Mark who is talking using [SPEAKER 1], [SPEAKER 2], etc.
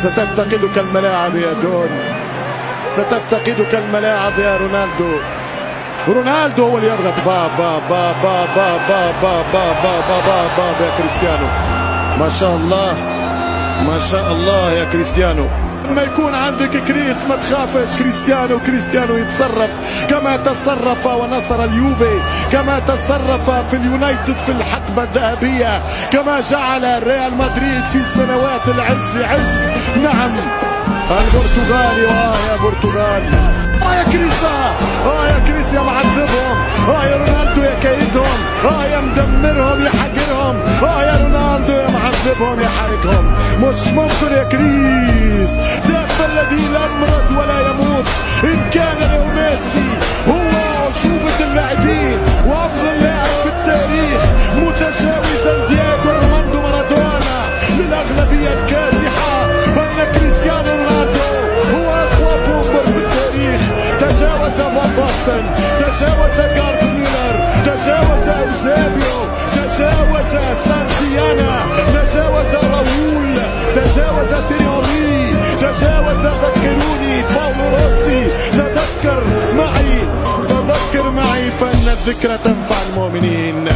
[SPEAKER 1] ستفتقدك الملاعب يا دون، ستفتقدك الملاعب يا رونالدو. رونالدو هو اللي يضغط. با با با با با با با با با با با با يا كريستيانو، ما شاء الله ما شاء الله يا كريستيانو. لما يكون عندك كريس ما تخافش. كريستيانو يتصرف كما تصرف ونصر اليوفي، كما تصرف في اليونايتد في الحقبة الذهبية، كما جعل ريال مدريد في سنوات العز. نعم البرتغالي. يا برتغال، يا كريسا، يا كريس يا معذبهم، يا رونالدو يا كيدهم، يا مدمرهم يا حقرهم، يا رونالدو يا معذبهم يا حارقهم. مش ممكن يا كريس، دافع الذي لا يمرض ولا يموت. إن كان ليو ميسي هو عشوبة اللاعبين وأفضل لاعب في التاريخ، متجاوزا دييغو أرماندو مارادونا للأغلبية الكاسحة، فإن كريستيانو رونالدو هو أقوى بومبر في التاريخ. تجاوز فان باستن، تجاوز جارد ميلر، تجاوز أوزابيو، تجاوز سانتيانا، تجاوز راؤول، تجاوز تيوري، تجاوز ذكروني باولو روسي. تذكر معي فإن الذكرى تنفع المؤمنين.